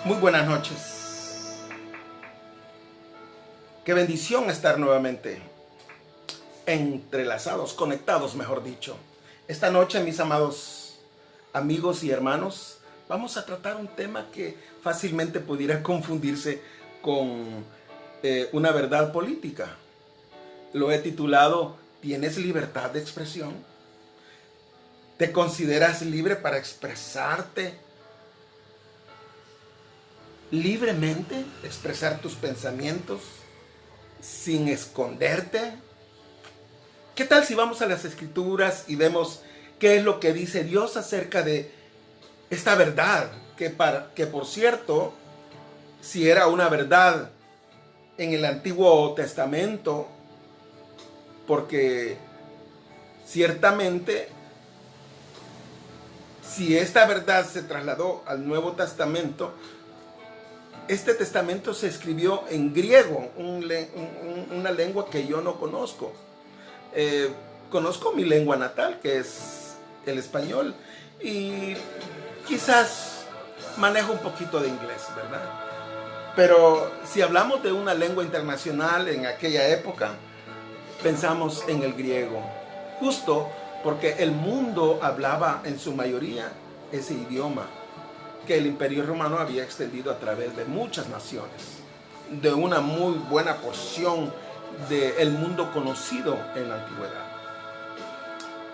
Muy buenas noches. Qué bendición estar nuevamente entrelazados, conectados, mejor dicho. Esta noche, mis amados amigos y hermanos, vamos a tratar un tema que fácilmente pudiera confundirse con una verdad política. Lo he titulado ¿Tienes libertad de expresión? ¿Te consideras libre para expresarte libremente, expresar tus pensamientos sin esconderte? ¿Qué tal si vamos a las Escrituras y vemos qué es lo que dice Dios acerca de esta verdad? Que por cierto, si era una verdad en el Antiguo Testamento, porque ciertamente si esta verdad se trasladó al Nuevo Testamento, este testamento se escribió en griego, una lengua que yo no conozco. Conozco mi lengua natal, que es el español, y quizás manejo un poquito de inglés, ¿verdad? Pero si hablamos de una lengua internacional en aquella época, pensamos en el griego, justo porque el mundo hablaba en su mayoría ese idioma que el Imperio Romano había extendido a través de muchas naciones, de una muy buena porción del mundo conocido en la antigüedad.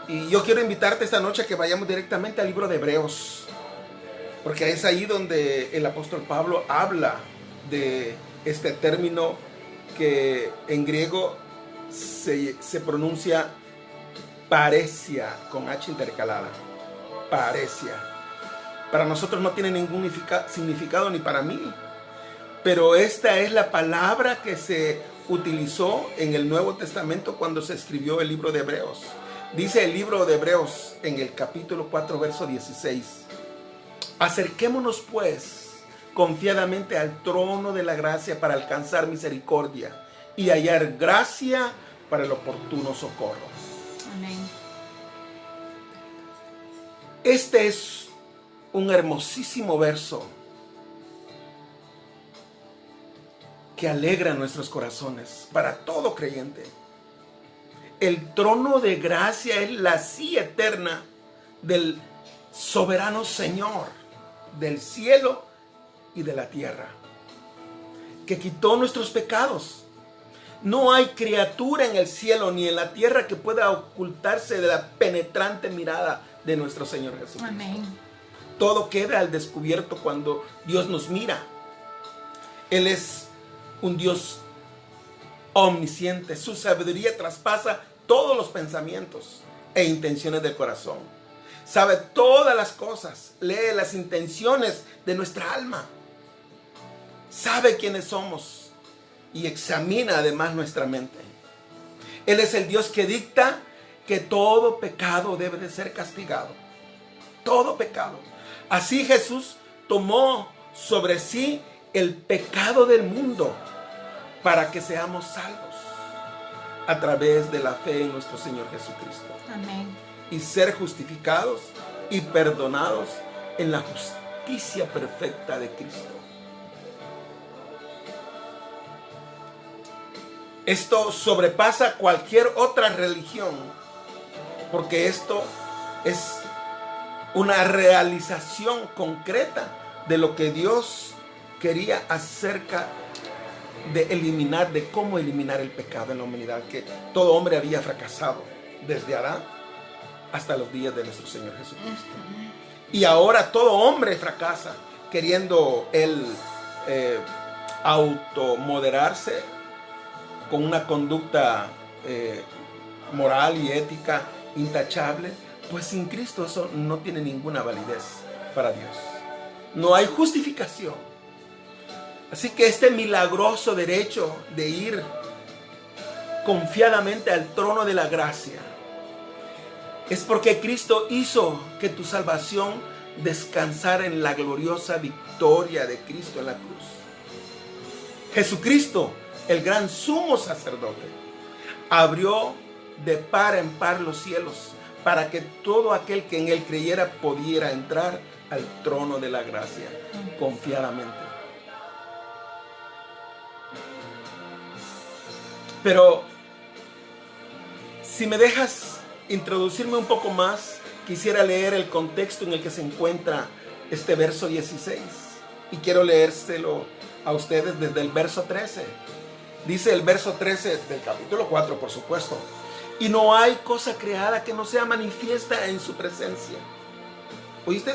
Y yo quiero invitarte esta noche a que vayamos directamente al libro de Hebreos, porque es ahí donde el apóstol Pablo habla de este término que en griego se pronuncia paresia, con H intercalada, paresia. Para nosotros no tiene ningún significado ni para mí, pero esta es la palabra que se utilizó en el Nuevo Testamento cuando se escribió el libro de Hebreos. Dice el libro de Hebreos en el capítulo 4, verso 16: acerquémonos pues confiadamente al trono de la gracia para alcanzar misericordia y hallar gracia para el oportuno socorro. Amén. Este es un hermosísimo verso que alegra nuestros corazones para todo creyente. El trono de gracia es la silla eterna del soberano Señor del cielo y de la tierra, que quitó nuestros pecados. No hay criatura en el cielo ni en la tierra que pueda ocultarse de la penetrante mirada de nuestro Señor Jesucristo. Amén. Todo queda al descubierto cuando Dios nos mira. Él es un Dios omnisciente. Su sabiduría traspasa todos los pensamientos e intenciones del corazón. Sabe todas las cosas. Lee las intenciones de nuestra alma. Sabe quiénes somos y examina además nuestra mente. Él es el Dios que dicta que todo pecado debe de ser castigado. Todo pecado. Así Jesús tomó sobre sí el pecado del mundo para que seamos salvos a través de la fe en nuestro Señor Jesucristo. Amén. Y ser justificados y perdonados en la justicia perfecta de Cristo. Esto sobrepasa cualquier otra religión, porque esto es una realización concreta de lo que Dios quería acerca de cómo eliminar el pecado en la humanidad, que todo hombre había fracasado desde Adán hasta los días de nuestro Señor Jesucristo. Y ahora todo hombre fracasa queriendo él automoderarse con una conducta moral y ética intachable. Pues sin Cristo eso no tiene ninguna validez para Dios. No hay justificación. Así que este milagroso derecho de ir confiadamente al trono de la gracia es porque Cristo hizo que tu salvación descansara en la gloriosa victoria de Cristo en la cruz. Jesucristo, el gran sumo sacerdote, abrió de par en par los cielos para que todo aquel que en él creyera pudiera entrar al trono de la gracia confiadamente. Pero si me dejas introducirme un poco más, quisiera leer el contexto en el que se encuentra este verso 16. Y quiero leérselo a ustedes desde el verso 13. Dice el verso 13 del capítulo 4, por supuesto. Y no hay cosa creada que no sea manifiesta en su presencia. ¿Oíste?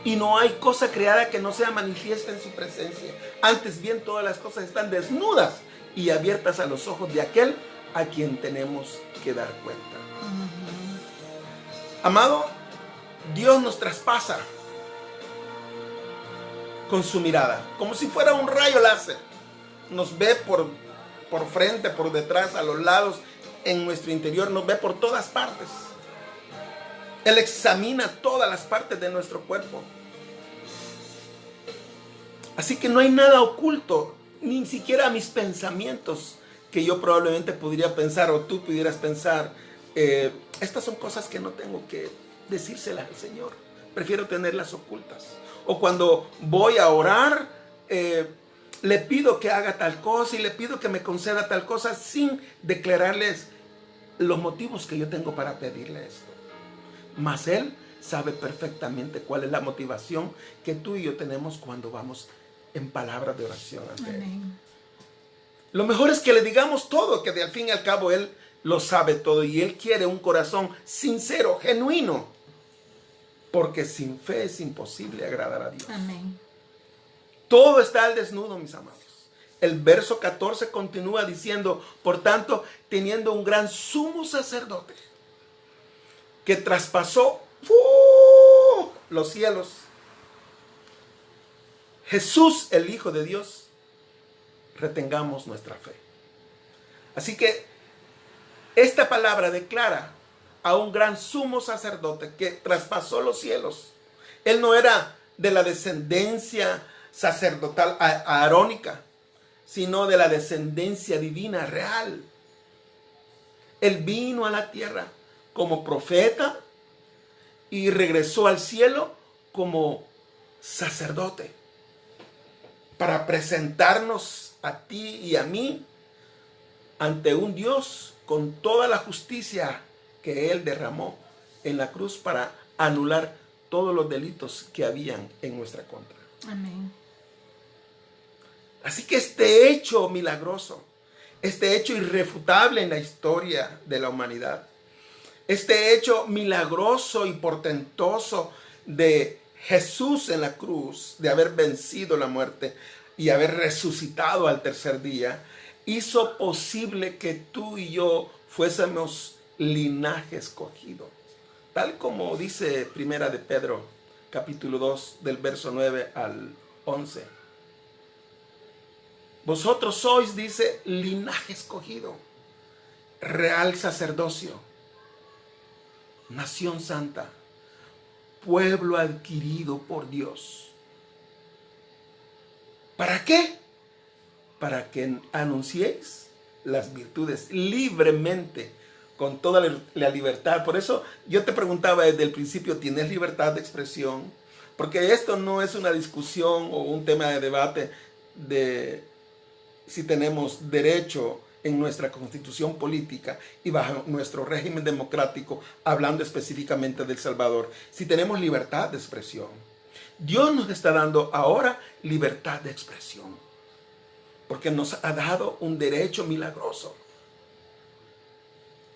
Y no hay cosa creada que no sea manifiesta en su presencia. Antes bien, todas las cosas están desnudas y abiertas a los ojos de aquel a quien tenemos que dar cuenta. Amado, Dios nos traspasa con su mirada, como si fuera un rayo láser. Nos ve por frente, por detrás, a los lados, en nuestro interior, nos ve por todas partes. Él examina todas las partes de nuestro cuerpo. Así que no hay nada oculto, ni siquiera mis pensamientos, que yo probablemente podría pensar o tú pudieras pensar. Estas son cosas que no tengo que decírselas al Señor. Prefiero tenerlas ocultas. O cuando voy a orar, le pido que haga tal cosa y le pido que me conceda tal cosa sin declararles los motivos que yo tengo para pedirle esto. Mas Él sabe perfectamente cuál es la motivación que tú y yo tenemos cuando vamos en palabras de oración ante Él. Lo mejor es que le digamos todo, que de al fin y al cabo Él lo sabe todo y Él quiere un corazón sincero, genuino, porque sin fe es imposible agradar a Dios. Amén. Todo está al desnudo, mis amados. El verso 14 continúa diciendo, por tanto, teniendo un gran sumo sacerdote que traspasó los cielos, Jesús, el Hijo de Dios, retengamos nuestra fe. Así que esta palabra declara a un gran sumo sacerdote que traspasó los cielos. Él no era de la descendencia sacerdotal aarónica, sino de la descendencia divina real. Él vino a la tierra como profeta y regresó al cielo como sacerdote para presentarnos a ti y a mí ante un Dios con toda la justicia que Él derramó en la cruz para anular todos los delitos que habían en nuestra contra. Amén. Así que este hecho milagroso, este hecho irrefutable en la historia de la humanidad, este hecho milagroso y portentoso de Jesús en la cruz, de haber vencido la muerte y haber resucitado al tercer día, hizo posible que tú y yo fuésemos linaje escogido. Tal como dice Primera de Pedro, capítulo 2, del verso 9 al 11. Vosotros sois, dice, linaje escogido, real sacerdocio, nación santa, pueblo adquirido por Dios. ¿Para qué? Para que anunciéis las virtudes libremente, con toda la libertad. Por eso yo te preguntaba desde el principio, ¿tienes libertad de expresión? Porque esto no es una discusión o un tema de debate de si tenemos derecho en nuestra constitución política y bajo nuestro régimen democrático, hablando específicamente de El Salvador, si tenemos libertad de expresión. Dios nos está dando ahora libertad de expresión, porque nos ha dado un derecho milagroso.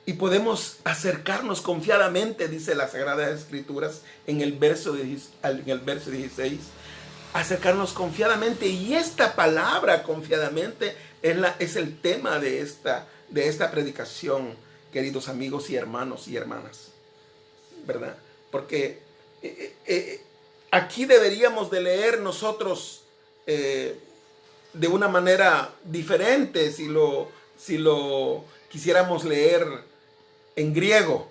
Y podemos acercarnos confiadamente, dice las Sagradas Escrituras en el verso 16, acercarnos confiadamente. Y esta palabra confiadamente es el tema de esta predicación, queridos amigos y hermanos y hermanas, ¿verdad? Porque aquí deberíamos de leer nosotros de una manera diferente si lo quisiéramos leer en griego,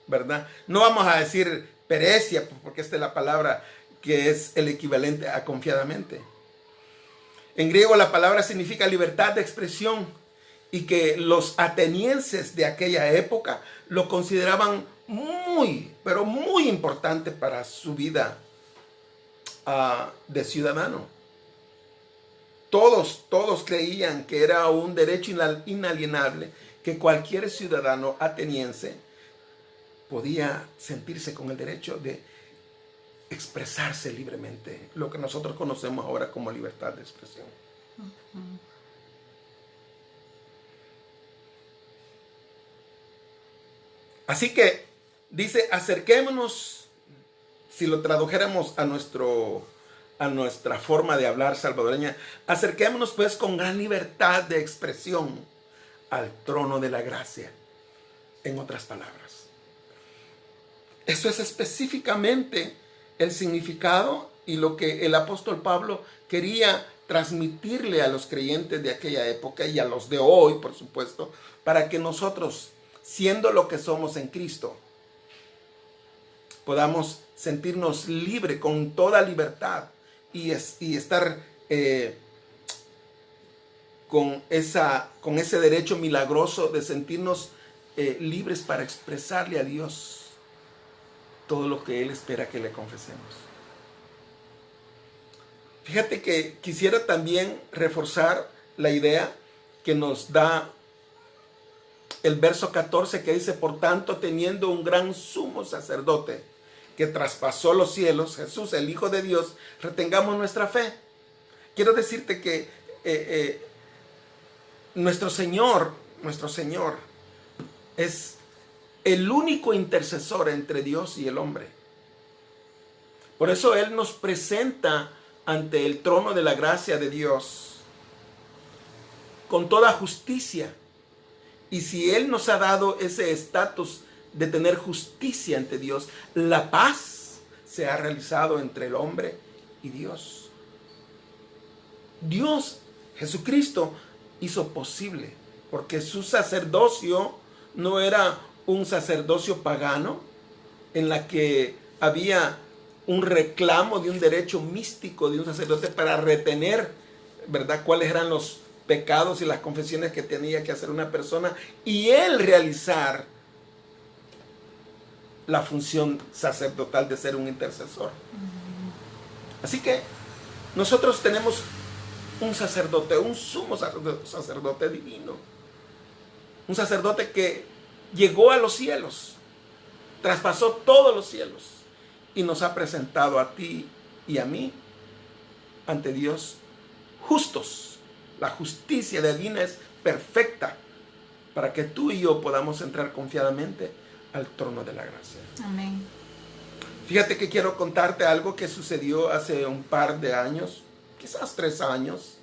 ¿verdad? No vamos a decir perecia, porque esta es la palabra que es el equivalente a confiadamente. En griego la palabra significa libertad de expresión, y que los atenienses de aquella época lo consideraban muy, pero muy importante para su vida de ciudadano. Todos creían que era un derecho inalienable, que cualquier ciudadano ateniense podía sentirse con el derecho de expresarse libremente, lo que nosotros conocemos ahora como libertad de expresión. Así que dice, acerquémonos, si lo tradujéramos a nuestra forma de hablar salvadoreña, acerquémonos pues con gran libertad de expresión al trono de la gracia. En otras palabras, eso es específicamente el significado y lo que el apóstol Pablo quería transmitirle a los creyentes de aquella época y a los de hoy, por supuesto, para que nosotros, siendo lo que somos en Cristo, podamos sentirnos libres, con toda libertad, y estar con ese derecho milagroso de sentirnos libres para expresarle a Dios todo lo que Él espera que le confesemos. Fíjate que quisiera también reforzar la idea que nos da el verso 14, que dice, por tanto, teniendo un gran sumo sacerdote que traspasó los cielos, Jesús, el Hijo de Dios, retengamos nuestra fe. Quiero decirte que nuestro Señor es el único intercesor entre Dios y el hombre. Por eso Él nos presenta ante el trono de la gracia de Dios con toda justicia. Y si Él nos ha dado ese estatus de tener justicia ante Dios, la paz se ha realizado entre el hombre y Dios. Dios, Jesucristo, hizo posible, porque su sacerdocio no era un sacerdocio pagano en la que había un reclamo de un derecho místico de un sacerdote para retener, ¿verdad?, cuáles eran los pecados y las confesiones que tenía que hacer una persona y él realizar la función sacerdotal de ser un intercesor. Así que nosotros tenemos un sacerdote, un sumo sacerdote divino, un sacerdote que llegó a los cielos, traspasó todos los cielos y nos ha presentado a ti y a mí ante Dios justos. La justicia divina es perfecta para que tú y yo podamos entrar confiadamente al trono de la gracia. Amén. Fíjate que quiero contarte algo que sucedió hace un par de años, quizás 3 años.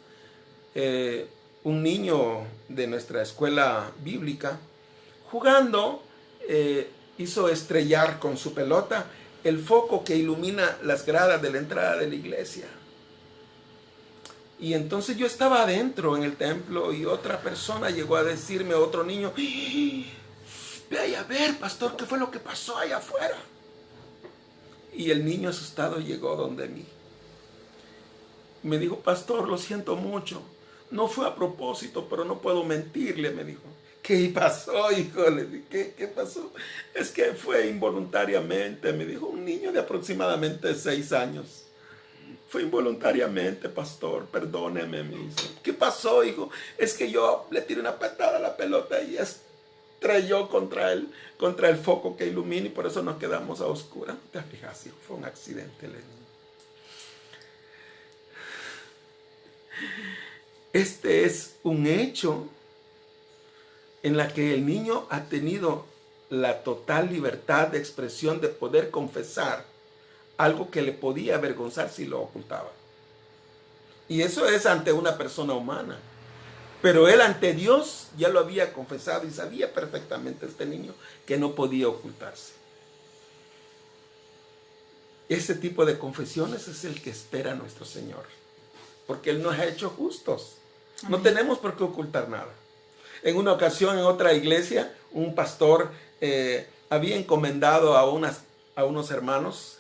Un niño de nuestra escuela bíblica, jugando, hizo estrellar con su pelota el foco que ilumina las gradas de la entrada de la iglesia. Y entonces yo estaba adentro en el templo y otra persona llegó a decirme, otro niño, ve ahí a ver, pastor, ¿qué fue lo que pasó allá afuera? Y el niño asustado llegó donde mí. Me dijo, pastor, lo siento mucho. No fue a propósito, pero no puedo mentirle, me dijo. ¿Qué pasó, hijo? Le dije, ¿qué pasó? Es que fue involuntariamente, me dijo, un niño de aproximadamente 6 años. Fue involuntariamente, pastor, perdóneme, me dice. ¿Qué pasó, hijo? Es que yo le tiré una patada a la pelota y estrelló contra el foco que ilumina y por eso nos quedamos a oscuras. ¿Te fijas, hijo? Fue un accidente, le dije. Este es un hecho en la que el niño ha tenido la total libertad de expresión de poder confesar algo que le podía avergonzar si lo ocultaba. Y eso es ante una persona humana. Pero él ante Dios ya lo había confesado y sabía perfectamente este niño que no podía ocultarse. Ese tipo de confesiones es el que espera nuestro Señor. Porque Él nos ha hecho justos. No tenemos por qué ocultar nada. En una ocasión, en otra iglesia, un pastor había encomendado a unos hermanos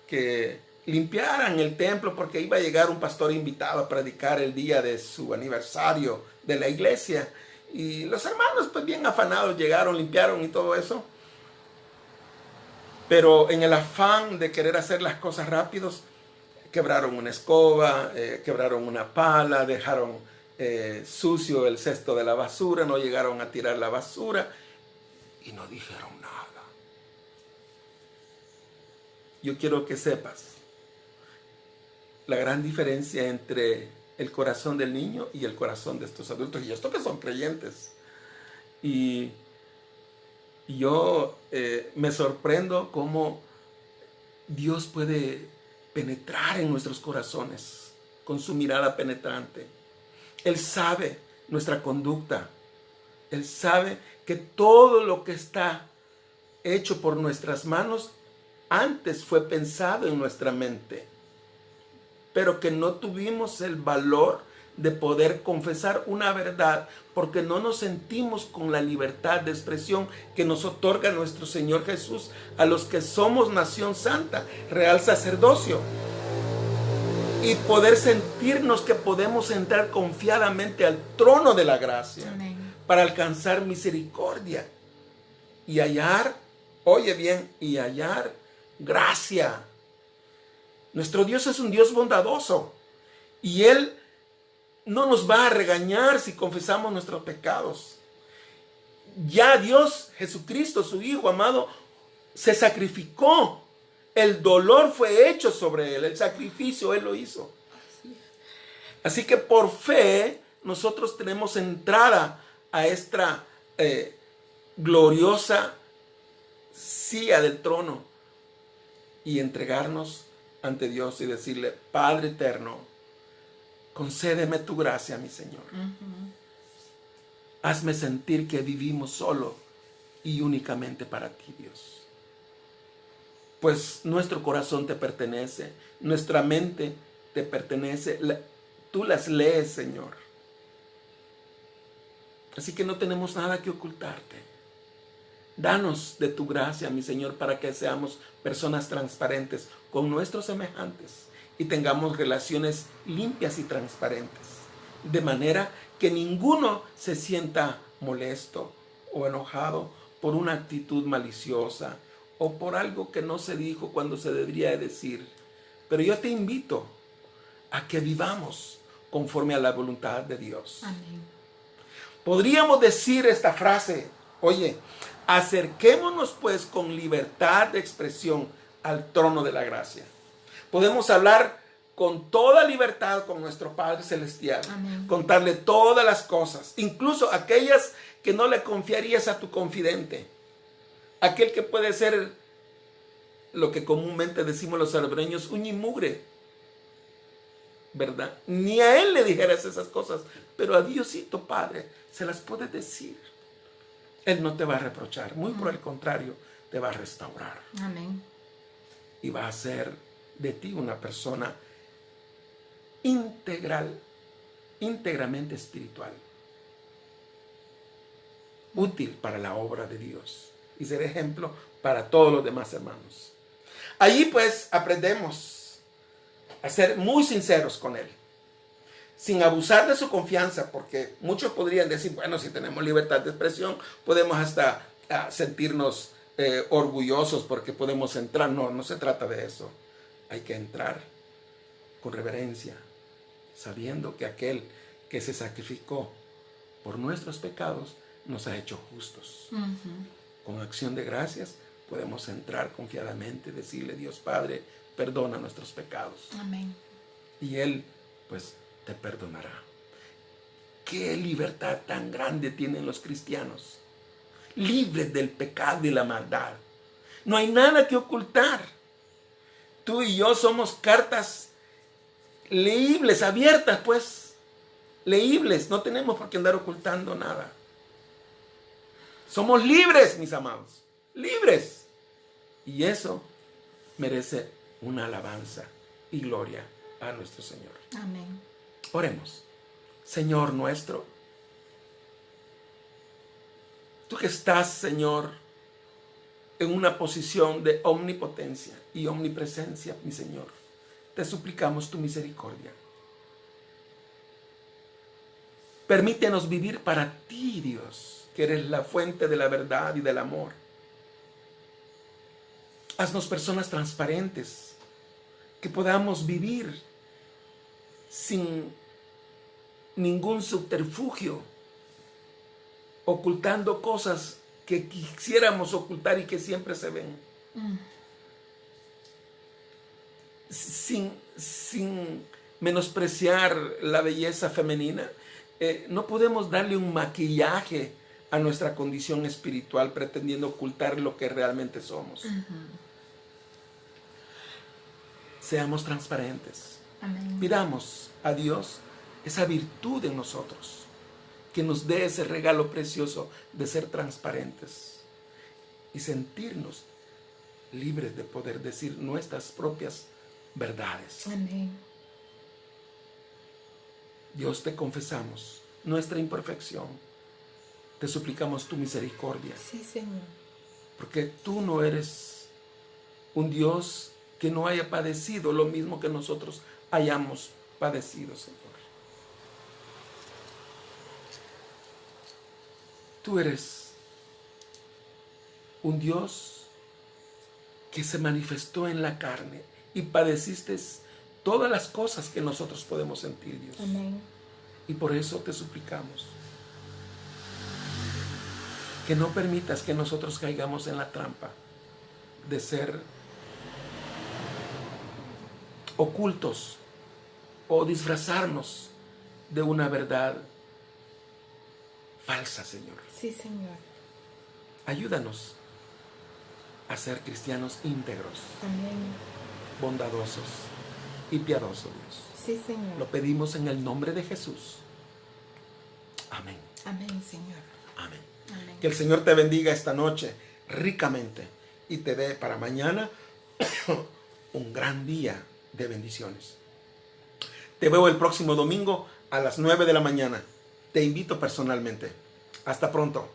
que limpiaran el templo porque iba a llegar un pastor invitado a predicar el día de su aniversario de la iglesia. Y los hermanos, pues bien afanados, llegaron, limpiaron y todo eso. Pero en el afán de querer hacer las cosas rápidos, quebraron una escoba, quebraron una pala, dejaron sucio el cesto de la basura, no llegaron a tirar la basura y no dijeron nada. Yo quiero que sepas la gran diferencia entre el corazón del niño y el corazón de estos adultos, y estos que son creyentes. Y yo me sorprendo cómo Dios puede penetrar en nuestros corazones con su mirada penetrante. Él sabe nuestra conducta. Él sabe que todo lo que está hecho por nuestras manos antes fue pensado en nuestra mente, pero que no tuvimos el valor de poder confesar una verdad porque no nos sentimos con la libertad de expresión que nos otorga nuestro Señor Jesús a los que somos nación santa, real sacerdocio, y poder sentirnos que podemos entrar confiadamente al trono de la gracia. Amén. Para alcanzar misericordia y hallar, oye bien, y hallar gracia. Nuestro Dios es un Dios bondadoso y Él no nos va a regañar si confesamos nuestros pecados. Ya Dios, Jesucristo, su Hijo amado, se sacrificó. El dolor fue hecho sobre Él, el sacrificio Él lo hizo. Así que por fe nosotros tenemos entrada a esta gloriosa silla del trono y entregarnos ante Dios y decirle: Padre eterno, concédeme tu gracia, mi Señor. Hazme sentir que vivimos solo y únicamente para ti, Dios. Pues nuestro corazón te pertenece, nuestra mente te pertenece, tú las lees, Señor. Así que no tenemos nada que ocultarte. Danos de tu gracia, mi Señor, para que seamos personas transparentes con nuestros semejantes y tengamos relaciones limpias y transparentes, de manera que ninguno se sienta molesto o enojado por una actitud maliciosa o por algo que no se dijo cuando se debería decir. Pero yo te invito a que vivamos conforme a la voluntad de Dios. Amén. Podríamos decir esta frase: oye, acerquémonos pues con libertad de expresión al trono de la gracia. Podemos hablar con toda libertad con nuestro Padre Celestial. Amén. Contarle todas las cosas, incluso aquellas que no le confiarías a tu confidente. Aquel que puede ser lo que comúnmente decimos los salvadoreños, uña y mugre, ¿verdad? Ni a él le dijeras esas cosas, pero a Diosito Padre se las puedes decir. Él no te va a reprochar, muy por el contrario, te va a restaurar. Amén. Y va a hacer de ti una persona íntegramente espiritual, útil para la obra de Dios y ser ejemplo para todos los demás hermanos. Allí pues aprendemos a ser muy sinceros con Él, sin abusar de su confianza, porque muchos podrían decir: bueno, si tenemos libertad de expresión, podemos hasta sentirnos orgullosos porque podemos entrar. No, no se trata de eso. Hay que entrar con reverencia, sabiendo que aquel que se sacrificó por nuestros pecados nos ha hecho justos. Con acción de gracias podemos entrar confiadamente, decirle: Dios Padre, perdona nuestros pecados. Amén. Y Él pues te perdonará. Qué libertad tan grande tienen los cristianos, libres del pecado y la maldad. No hay nada que ocultar. Tú y yo somos cartas leíbles, abiertas, pues, leíbles. No tenemos por qué andar ocultando nada. Somos libres, mis amados, libres. Y eso merece una alabanza y gloria a nuestro Señor. Amén. Oremos. Señor nuestro, tú que estás, Señor, en una posición de omnipotencia y omnipresencia, mi Señor, te suplicamos tu misericordia. Permítenos vivir para ti, Dios, que eres la fuente de la verdad y del amor. Haznos personas transparentes, que podamos vivir sin ningún subterfugio, ocultando cosas que quisiéramos ocultar y que siempre se ven. Sin menospreciar la belleza femenina, no podemos darle un maquillaje a nuestra condición espiritual pretendiendo ocultar lo que realmente somos. Seamos transparentes. Amén. Pidamos a Dios esa virtud en nosotros, que nos dé ese regalo precioso de ser transparentes y sentirnos libres de poder decir nuestras propias verdades. Amén. Dios, te confesamos nuestra imperfección. Te suplicamos tu misericordia, Sí, Señor. porque tú no eres un Dios que no haya padecido lo mismo que nosotros hayamos padecido, Señor. Tú eres un Dios que se manifestó en la carne y padeciste todas las cosas que nosotros podemos sentir, Dios. Amén. Y por eso te suplicamos que no permitas que nosotros caigamos en la trampa de ser ocultos o disfrazarnos de una verdad falsa, Señor. Sí, Señor. Ayúdanos a ser cristianos íntegros, Amén. bondadosos y piadosos, Dios. Sí, Señor. Lo pedimos en el nombre de Jesús. Amén. Amén, Señor. Amén. Amén. Que el Señor te bendiga esta noche ricamente y te dé para mañana un gran día de bendiciones. Te veo el próximo domingo a las 9 de la mañana. Te invito personalmente. Hasta pronto.